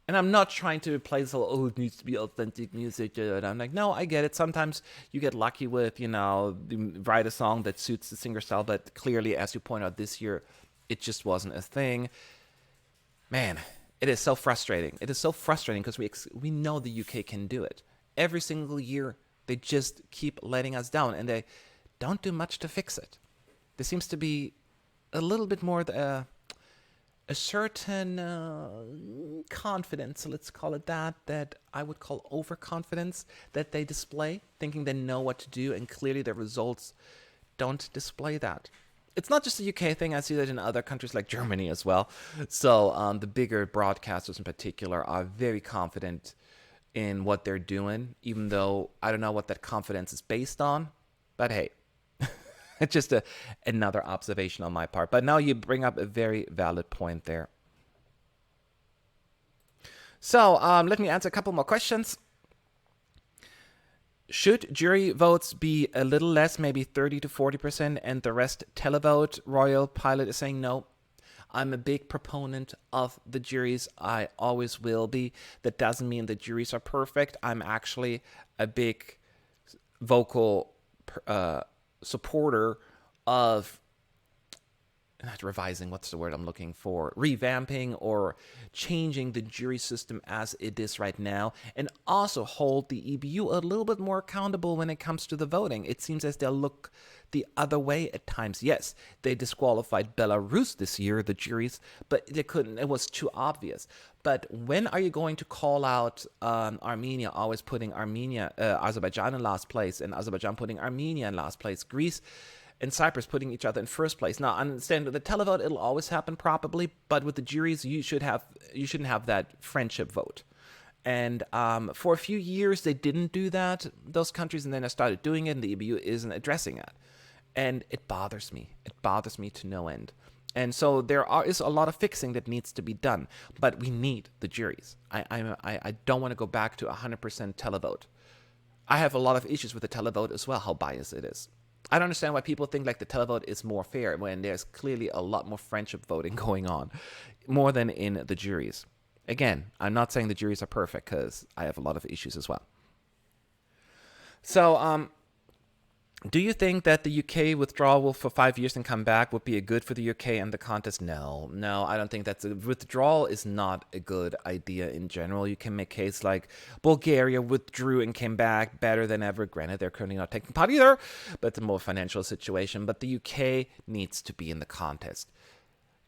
S1: And I'm not trying to play this whole, oh, it needs to be authentic music. And I'm like, no, I get it. Sometimes you get lucky with, write a song that suits the singer style, but clearly, as you point out this year, it just wasn't a thing. Man, it is so frustrating. It is so frustrating because we know the UK can do it. Every single year, they just keep letting us down, and they don't do much to fix it. There seems to be a little bit more a certain confidence, let's call it that I would call overconfidence, that they display, thinking they know what to do, and clearly their results don't display that. It's not just a UK thing. I see that in other countries like Germany as well. So the bigger broadcasters in particular are very confident in what they're doing, even though I don't know what that confidence is based on. But hey, it's just another observation on my part. But now you bring up a very valid point there. So let me answer a couple more questions. Should jury votes be a little less, maybe 30 to 40%, and the rest televote? Royal Pilot is saying no. I'm a big proponent of the juries. I always will be. That doesn't mean the juries are perfect. I'm actually a big vocal supporter of not revising, what's the word I'm looking for? Revamping or changing the jury system as it is right now, and also hold the EBU a little bit more accountable when it comes to the voting. It seems as they'll look the other way at times. Yes, they disqualified Belarus this year, the juries, but they couldn't. It was too obvious. But when are you going to call out Armenia, always putting Azerbaijan in last place, and Azerbaijan putting Armenia in last place, Greece and Cyprus putting each other in first place? Now, I understand with the televote, it'll always happen probably, but with the juries, you shouldn't have that friendship vote. And for a few years, they didn't do that, those countries, and then I started doing it, and the EBU isn't addressing it. And it bothers me. It bothers me to no end. And so there is a lot of fixing that needs to be done, but we need the juries. I don't want to go back to 100% televote. I have a lot of issues with the televote as well, how biased it is. I don't understand why people think like the televote is more fair when there's clearly a lot more friendship voting going on, more than in the juries. Again, I'm not saying the juries are perfect because I have a lot of issues as well. So, do you think that the UK withdrawal for 5 years and come back would be a good for the UK and the contest? No, I don't think that's a withdrawal is not a good idea in general. You can make case like Bulgaria withdrew and came back better than ever. Granted, they're currently not taking part either, but it's a more financial situation. But the UK needs to be in the contest.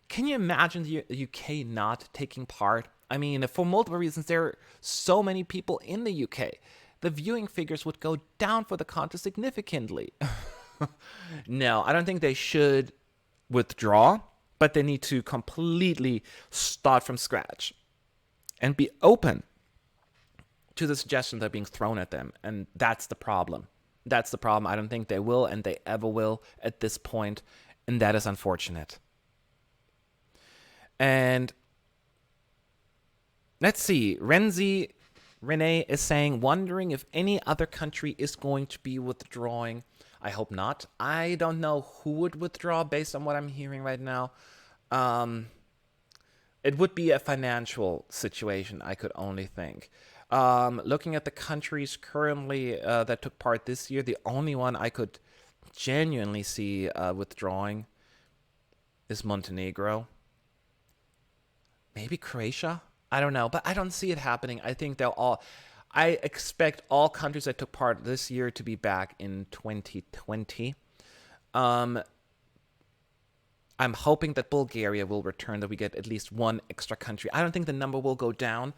S1: Can you imagine the UK not taking part? I mean, for multiple reasons, there are so many people in the UK. The viewing figures would go down for the contest significantly. No, I don't think they should withdraw, but they need to completely start from scratch and be open to the suggestions that are being thrown at them. And that's the problem. That's the problem. I don't think they will, and they ever will at this point, and that is unfortunate. And let's see, Renee is saying, wondering if any other country is going to be withdrawing. I hope not. I don't know who would withdraw based on what I'm hearing right now. It would be a financial situation, I could only think. Looking at the countries currently that took part this year, the only one I could genuinely see withdrawing is Montenegro. Maybe Croatia? I don't know, but I don't see it happening. I think they'll all. I expect all countries that took part this year to be back in 2020. Um, I'm hoping that Bulgaria will return, that we get at least one extra country. I don't think the number will go down.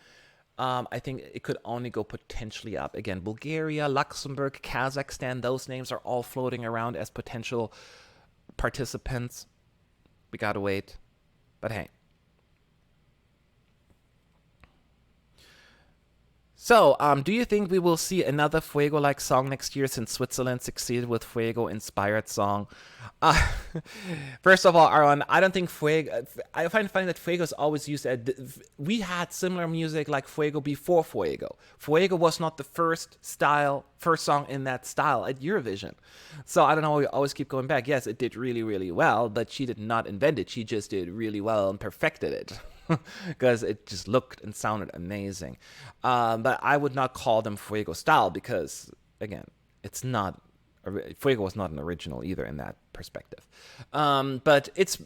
S1: I think it could only go potentially up. Again, Bulgaria, Luxembourg, Kazakhstan, those names are all floating around as potential participants. We gotta wait. But hey. So, do you think we will see another Fuego-like song next year since Switzerland succeeded with Fuego-inspired song? Uh, First of all, Aaron, I don't think Fuego. I find it funny that Fuego is always used. We had similar music like Fuego before Fuego. Fuego was not the first song in that style at Eurovision. So I don't know. We always keep going back. Yes, it did really, really well, but she did not invent it. She just did really well and perfected it. Because it just looked and sounded amazing. But I would not call them Fuego style because, again, it's not. Fuego was not an original either in that perspective. But it's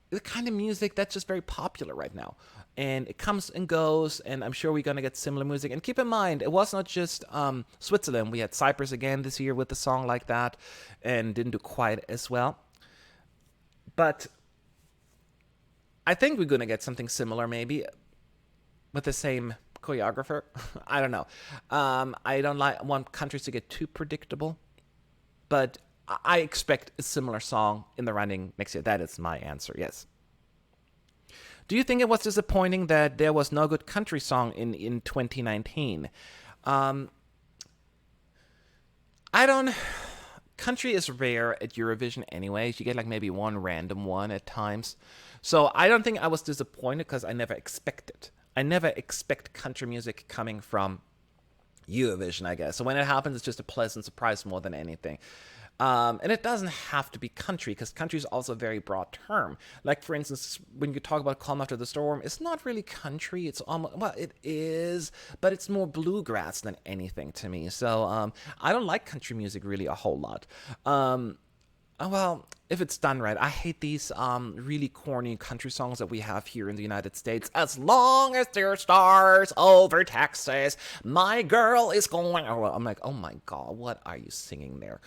S1: the kind of music that's just very popular right now. And it comes and goes, and I'm sure we're going to get similar music. And keep in mind, it was not just Switzerland. We had Cyprus again this year with a song like that and didn't do quite as well. But I think we're going to get something similar maybe with the same choreographer. I don't know. I don't want countries to get too predictable, but I expect a similar song in the running next year. That is my answer, yes. Do you think it was disappointing that there was no good country song in 2019? I don't. Country is rare at Eurovision anyways. You get like maybe one random one at times. So I don't think I was disappointed because I never expect it. I never expect country music coming from Eurovision, I guess. So when it happens, it's just a pleasant surprise more than anything. And it doesn't have to be country, because country is also a very broad term. Like, for instance, when you talk about Calm After the Storm, it's not really country. It's almost, well, it is, but it's more bluegrass than anything to me. So I don't like country music really a whole lot. Well, if it's done right. I hate these really corny country songs that we have here in the United States. As long as there are stars over Texas, my girl is going. I'm like, oh my God, what are you singing there?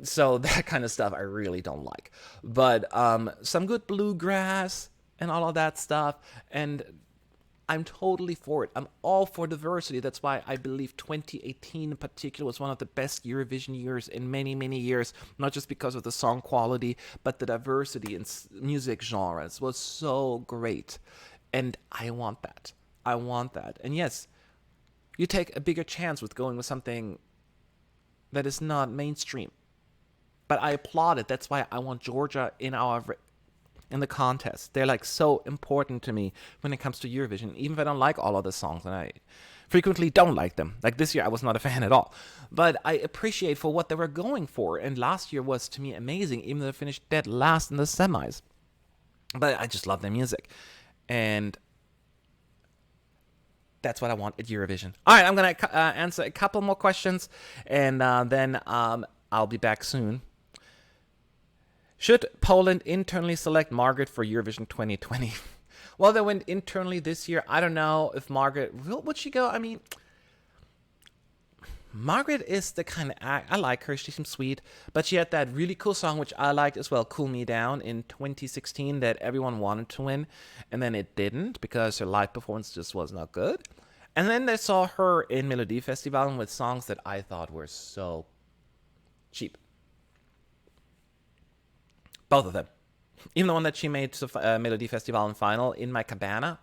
S1: So that kind of stuff I really don't like. But some good bluegrass and all of that stuff. And I'm totally for it. I'm all for diversity. That's why I believe 2018 in particular was one of the best Eurovision years in many, many years. Not just because of the song quality, but the diversity in music genres was so great. And I want that. I want that. And yes, you take a bigger chance with going with something that is not mainstream. But I applaud it. That's why I want Georgia in the contest. They're like so important to me when it comes to Eurovision, even if I don't like all of the songs, and I frequently don't like them. Like this year, I was not a fan at all. But I appreciate for what they were going for. And last year was, to me, amazing, even though they finished dead last in the semis. But I just love their music. And that's what I want at Eurovision. All right, I'm going to answer a couple more questions, and then I'll be back soon. Should Poland internally select Margaret for Eurovision 2020? Well, they went internally this year. I don't know if Margaret, would she go? I mean, Margaret is the kind of act, I like her, she seems sweet, but she had that really cool song, which I liked as well, Cool Me Down, in 2016, that everyone wanted to win, and then it didn't, because her live performance just was not good. And then they saw her in Melodi Festival with songs that I thought were so cheap. Both of them. Even the one that she made to Melodi Festival in final, In My Cabana.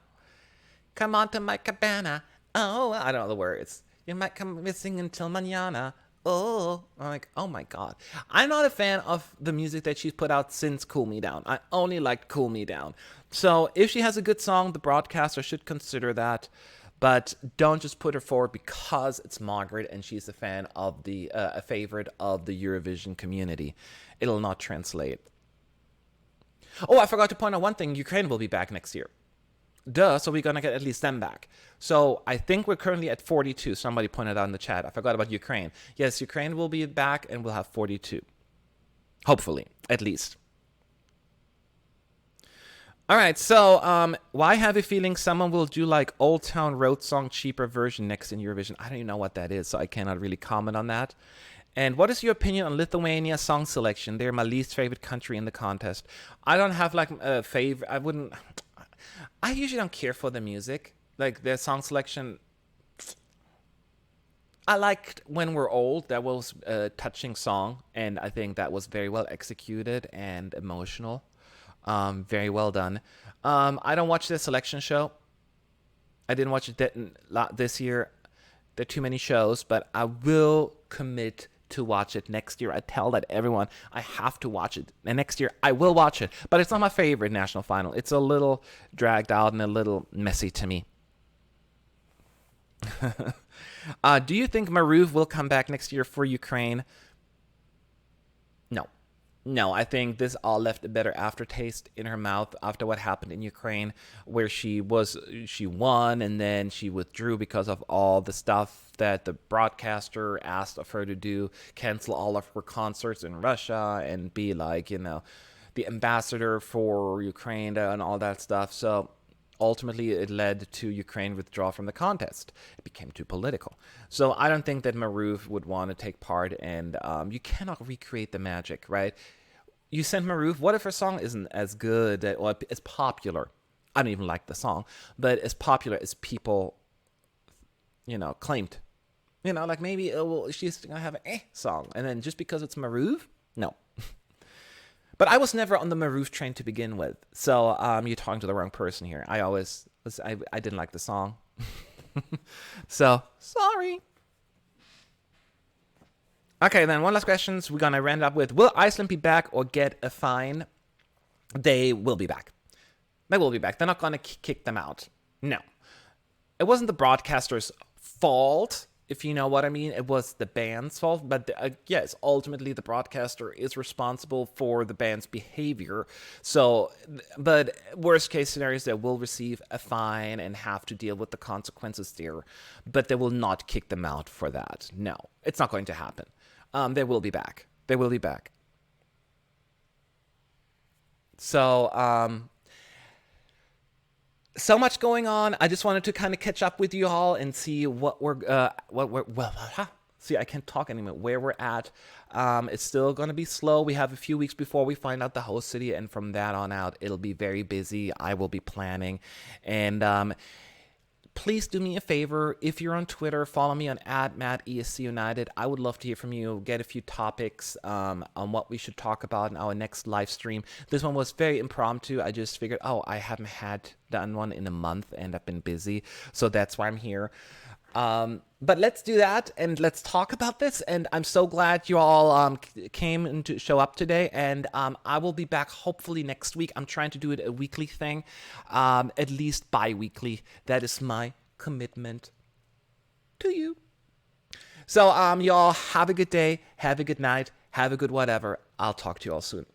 S1: Come on to my cabana. Oh, I don't know the words. You might come missing until mañana. Oh, I'm like, oh my God. I'm not a fan of the music that she's put out since Cool Me Down. I only liked Cool Me Down. So if she has a good song, the broadcaster should consider that. But don't just put her forward because it's Margaret and she's a fan of a favorite of the Eurovision community. It'll not translate. Oh, I forgot to point out one thing. Ukraine will be back next year. Duh, so we're going to get at least them back. So I think we're currently at 42. Somebody pointed out in the chat. I forgot about Ukraine. Yes, Ukraine will be back and we'll have 42. Hopefully, at least. All right, so why have a feeling someone will do like Old Town Road song cheaper version next in Eurovision? I don't even know what that is, so I cannot really comment on that. And what is your opinion on Lithuania song selection? They're my least favorite country in the contest. I don't have like a favorite. I wouldn't. I usually don't care for the music, like their song selection. I liked When We're Old. That was a touching song, and I think that was very well executed and emotional. Very well done. I don't watch the selection show. I didn't watch it this year. There are too many shows, but I will commit to watch it next year. I tell that everyone I have to watch it. And next year I will watch it. But it's not my favorite national final. It's a little dragged out and a little messy to me. Do you think Maruv will come back next year for Ukraine? No. No, I think this all left a better aftertaste in her mouth after what happened in Ukraine, where she won and then she withdrew because of all the stuff that the broadcaster asked of her to do, cancel all of her concerts in Russia and be like, the ambassador for Ukraine and all that stuff. So ultimately it led to Ukraine withdraw from the contest. It became too political. So I don't think that Maruv would want to take part, and you cannot recreate the magic, right? You sent Maruv. What if her song isn't as good or as popular? I don't even like the song, but as popular as people, claimed. Like maybe she's gonna have an song, and then just because it's Maruv, no. But I was never on the Marouf train to begin with. So you're talking to the wrong person here. I didn't like the song. So, sorry. Okay, then one last question. We're going to round up with, will Iceland be back or get a fine? They will be back. They will be back. They're not going to kick them out. No. It wasn't the broadcaster's fault, if you know what I mean. It was the band's fault, but yes, ultimately the broadcaster is responsible for the band's behavior. So, but worst case scenario is they will receive a fine and have to deal with the consequences there, but they will not kick them out for that. No, it's not going to happen. They will be back. They will be back. So, so much going on. I just wanted to kind of catch up with you all and see see, I can't talk anymore. Where we're at. It's still going to be slow. We have a few weeks before we find out the host city, and from that on out, it'll be very busy. I will be planning, and please do me a favor. If you're on Twitter, follow me on @MattESCunited. I would love to hear from you, get a few topics on what we should talk about in our next live stream. This one was very impromptu. I just figured, I haven't done one in a month and I've been busy. So that's why I'm here. But let's do that and let's talk about this. And I'm so glad you all came in to show up today. And I will be back hopefully next week. I'm trying to do it a weekly thing, at least bi-weekly. That is my commitment to you. So y'all have a good day, have a good night, have a good whatever. I'll talk to you all soon.